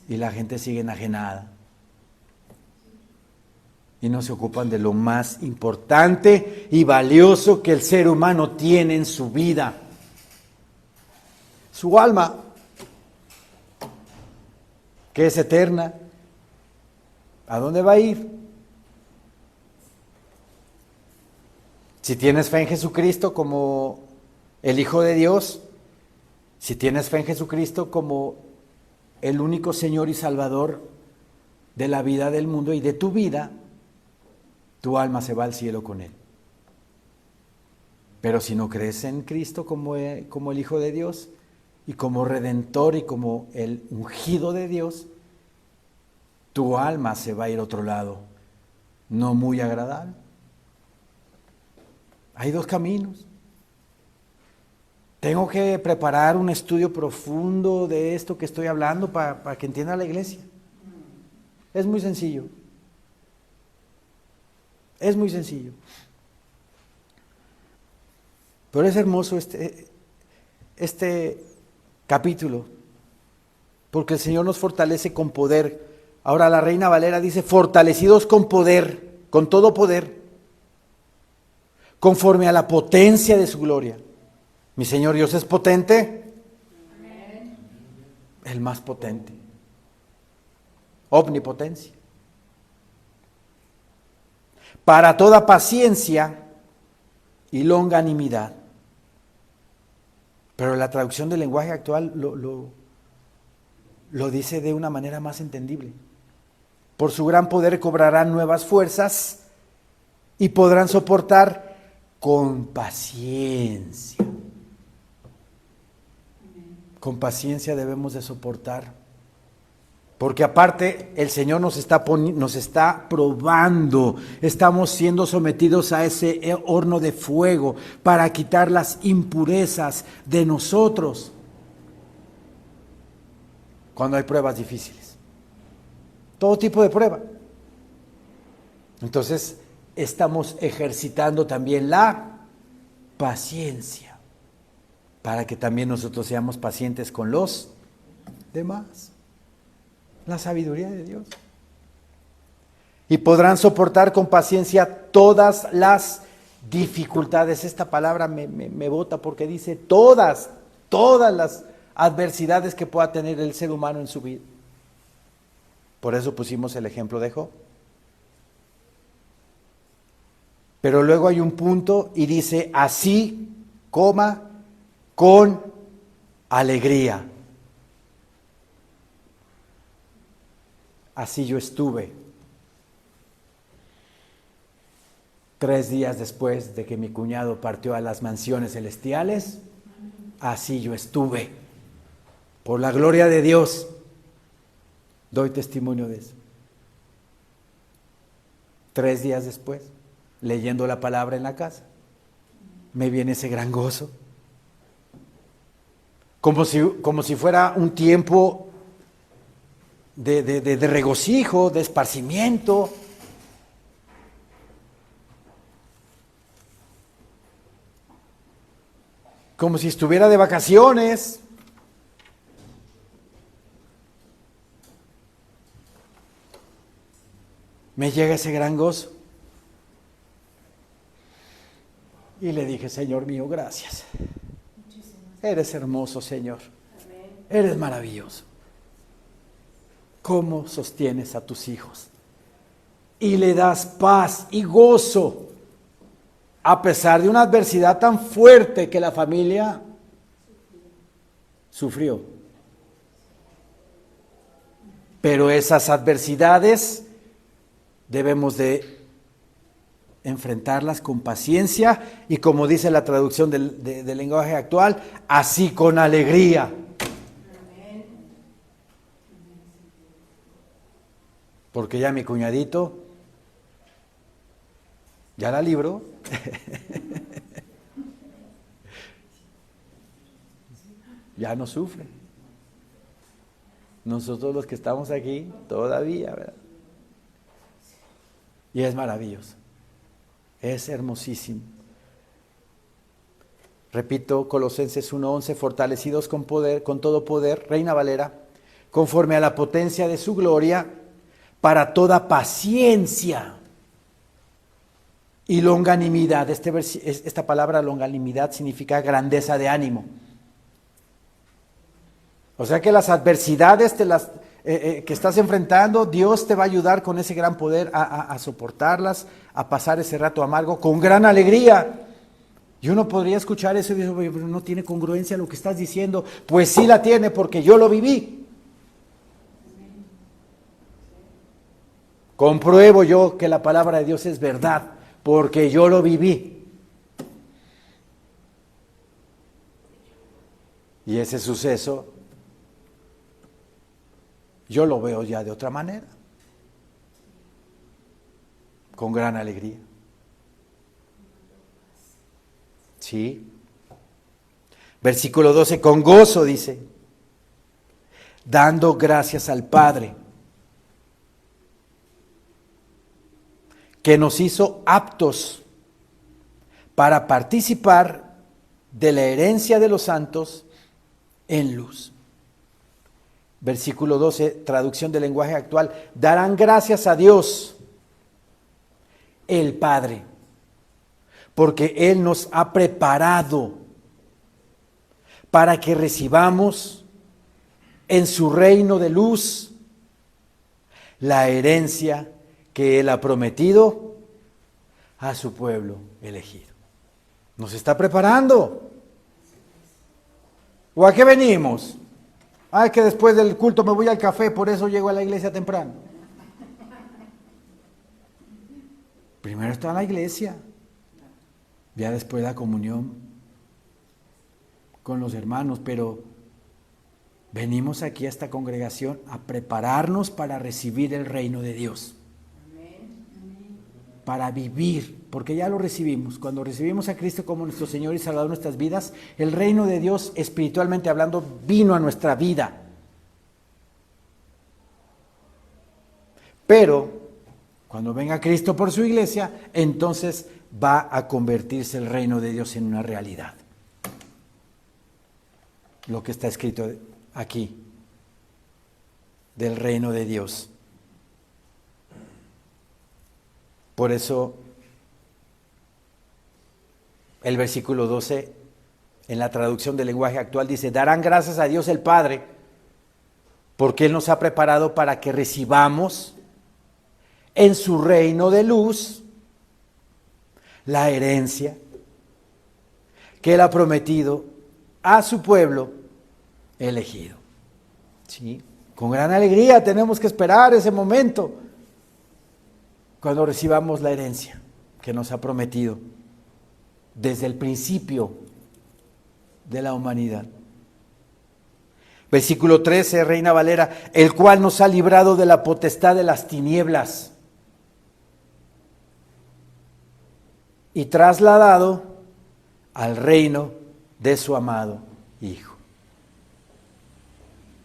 y la gente sigue enajenada. Y no se ocupan de lo más importante y valioso que el ser humano tiene en su vida. Su alma, que es eterna. ¿A dónde va a ir? Si tienes fe en Jesucristo como el Hijo de Dios, si tienes fe en Jesucristo como el único Señor y Salvador de la vida del mundo y de tu vida, tu alma se va al cielo con Él. Pero si no crees en Cristo como el Hijo de Dios y como Redentor y como el ungido de Dios, tu alma se va a ir a otro lado, no muy agradable. Hay dos caminos. Tengo que preparar un estudio profundo de esto que estoy hablando para que entienda la iglesia. Es muy sencillo. Es muy sencillo. Pero es hermoso este capítulo, porque el Señor nos fortalece con poder. Ahora la Reina Valera dice, fortalecidos con poder, con todo poder, conforme a la potencia de su gloria. Mi Señor Dios es potente. Amén. El más potente. Omnipotencia. Para toda paciencia y longanimidad. Pero la traducción del lenguaje actual lo dice de una manera más entendible. Por su gran poder cobrarán nuevas fuerzas y podrán soportar con paciencia. Con paciencia debemos de soportar. Porque aparte el Señor nos está probando, estamos siendo sometidos a ese horno de fuego para quitar las impurezas de nosotros cuando hay pruebas difíciles. Todo tipo de prueba. Entonces estamos ejercitando también la paciencia para que también nosotros seamos pacientes con los demás. La sabiduría de Dios. Y podrán soportar con paciencia todas las dificultades. Esta palabra me bota porque dice todas las adversidades que pueda tener el ser humano en su vida. Por eso pusimos el ejemplo de Job. Pero luego hay un punto y dice, así, con alegría. Así yo estuve 3 días después de que mi cuñado partió a las mansiones celestiales. Así yo estuve. Por la gloria de Dios, doy testimonio de eso. 3 días después, leyendo la palabra en la casa, me viene ese gran gozo. Como si fuera un tiempo de regocijo, de esparcimiento. Como si estuviera de vacaciones. Me llega ese gran gozo. Y le dije, Señor mío, gracias. Eres hermoso, Señor. Eres maravilloso. ¿Cómo sostienes a tus hijos? Y le das paz y gozo, a pesar de una adversidad tan fuerte que la familia sufrió. Pero esas adversidades debemos de enfrentarlas con paciencia y, como dice la traducción del lenguaje actual, así con alegría. Porque ya mi cuñadito ya la libró. Ya no sufre. Nosotros los que estamos aquí todavía, ¿verdad? Y es maravilloso. Es hermosísimo. Repito, Colosenses 1:11, fortalecidos con poder, con todo poder, Reina Valera, conforme a la potencia de su gloria, para toda paciencia y longanimidad. Esta palabra longanimidad significa grandeza de ánimo. O sea que las adversidades que estás enfrentando, Dios te va a ayudar con ese gran poder a soportarlas, a pasar ese rato amargo con gran alegría. Y uno podría escuchar eso y decir, pero no tiene congruencia lo que estás diciendo. Pues sí la tiene, porque yo lo viví. Compruebo yo que la palabra de Dios es verdad, porque yo lo viví. Y ese suceso yo lo veo ya de otra manera, con gran alegría. Sí. Versículo 12, con gozo dice, dando gracias al Padre, que nos hizo aptos para participar de la herencia de los santos en luz. Versículo 12, traducción del lenguaje actual, darán gracias a Dios, el Padre, porque Él nos ha preparado para que recibamos en su reino de luz la herencia que Él ha prometido a su pueblo elegido. Nos está preparando. ¿O a qué venimos? Ay, que después del culto me voy al café, por eso llego a la iglesia temprano. Primero está la iglesia, ya después la comunión con los hermanos, pero venimos aquí a esta congregación a prepararnos para recibir el reino de Dios. Para vivir, porque ya lo recibimos. Cuando recibimos a Cristo como nuestro Señor y Salvador de nuestras vidas, el reino de Dios, espiritualmente hablando, vino a nuestra vida. Pero cuando venga Cristo por su iglesia, entonces va a convertirse el reino de Dios en una realidad. Lo que está escrito aquí, del reino de Dios. Por eso El versículo 12, en la traducción del lenguaje actual, dice: darán gracias a Dios el Padre, porque Él nos ha preparado para que recibamos en su reino de luz la herencia que Él ha prometido a su pueblo elegido. ¿Sí? Con gran alegría tenemos que esperar ese momento cuando recibamos la herencia que nos ha prometido desde el principio de la humanidad. Versículo 13, Reina Valera: el cual nos ha librado de la potestad de las tinieblas y trasladado al reino de su amado Hijo.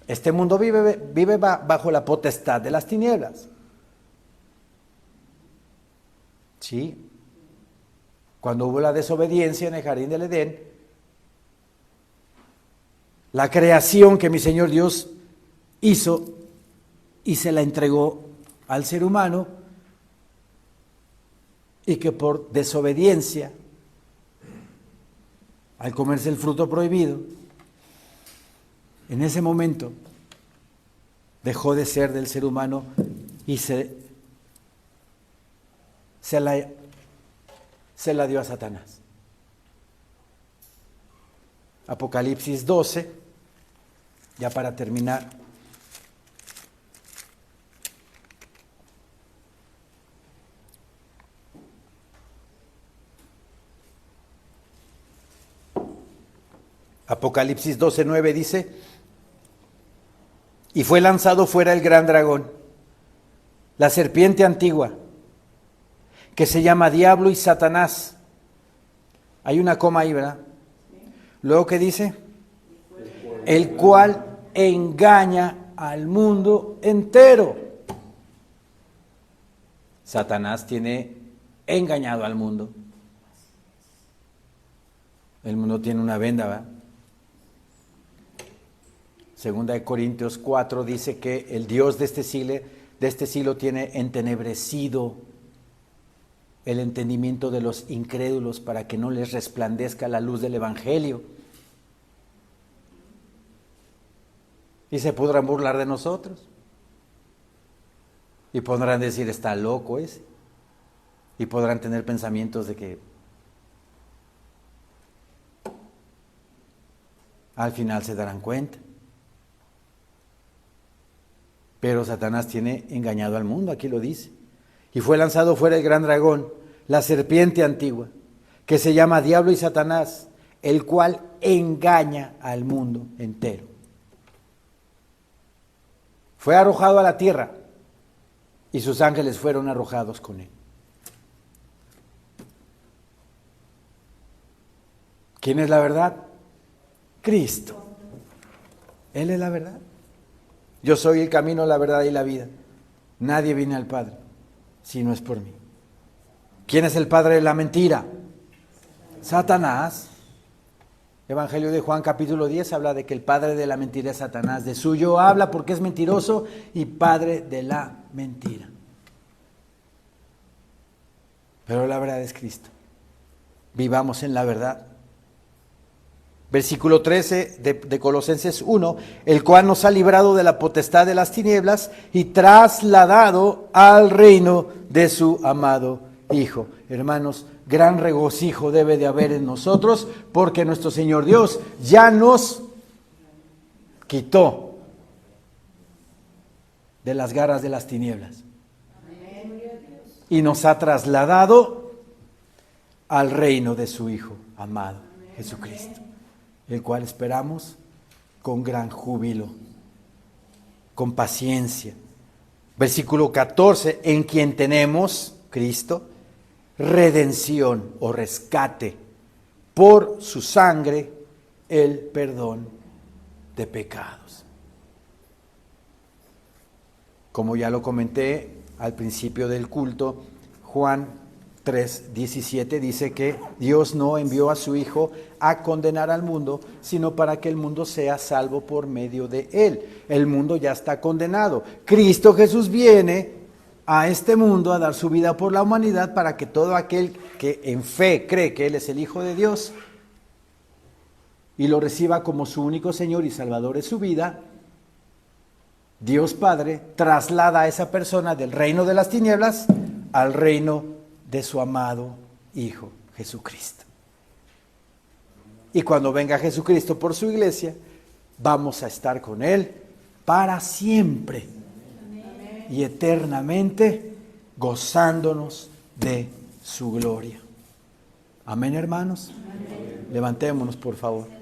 Este mundo vive bajo la potestad de las tinieblas. ¿Sí? Cuando hubo la desobediencia en el jardín del Edén, la creación que mi Señor Dios hizo y se la entregó al ser humano, y que por desobediencia, al comerse el fruto prohibido, en ese momento dejó de ser del ser humano y se la dio a Satanás. Apocalipsis 12, ya para terminar. Apocalipsis 12:9 dice: y fue lanzado fuera el gran dragón, la serpiente antigua, que se llama Diablo y Satanás. Hay una coma ahí, ¿verdad? Luego, ¿qué dice? El cual engaña al mundo entero. Satanás tiene engañado al mundo. El mundo tiene una venda, ¿verdad? Segunda de Corintios 4 dice que el Dios de este siglo tiene entenebrecido el entendimiento de los incrédulos para que no les resplandezca la luz del Evangelio. Y se podrán burlar de nosotros. Y podrán decir: está loco ese. Y podrán tener pensamientos de que al final se darán cuenta. Pero Satanás tiene engañado al mundo, aquí lo dice. Y fue lanzado fuera el gran dragón, la serpiente antigua, que se llama Diablo y Satanás, el cual engaña al mundo entero. Fue arrojado a la tierra y sus ángeles fueron arrojados con él. ¿Quién es la verdad? Cristo. Él es la verdad. Yo soy el camino, la verdad y la vida. Nadie viene al Padre si no es por mí. ¿Quién es el padre de la mentira? Satanás. Evangelio de Juan capítulo 10 habla de que el padre de la mentira es Satanás. De suyo habla porque es mentiroso y padre de la mentira. Pero la verdad es Cristo. Vivamos en la verdad. Versículo 13 de Colosenses 1, el cual nos ha librado de la potestad de las tinieblas y trasladado al reino de su amado Hijo. Hermanos, gran regocijo debe de haber en nosotros, porque nuestro Señor Dios ya nos quitó de las garras de las tinieblas y nos ha trasladado al reino de su Hijo amado, Jesucristo, el cual esperamos con gran júbilo, con paciencia. Versículo 14, en quien tenemos, Cristo, redención o rescate por su sangre, el perdón de pecados. Como ya lo comenté al principio del culto, Juan 3:17 dice que Dios no envió a su Hijo a condenar al mundo, sino para que el mundo sea salvo por medio de Él. El mundo ya está condenado. Cristo Jesús viene a este mundo a dar su vida por la humanidad para que todo aquel que en fe cree que Él es el Hijo de Dios y lo reciba como su único Señor y Salvador de su vida, Dios Padre traslada a esa persona del reino de las tinieblas al reino de su amado Hijo Jesucristo. Y cuando venga Jesucristo por su iglesia, vamos a estar con Él para siempre y eternamente, gozándonos de su gloria. Amén, hermanos. Amén. Levantémonos, por favor.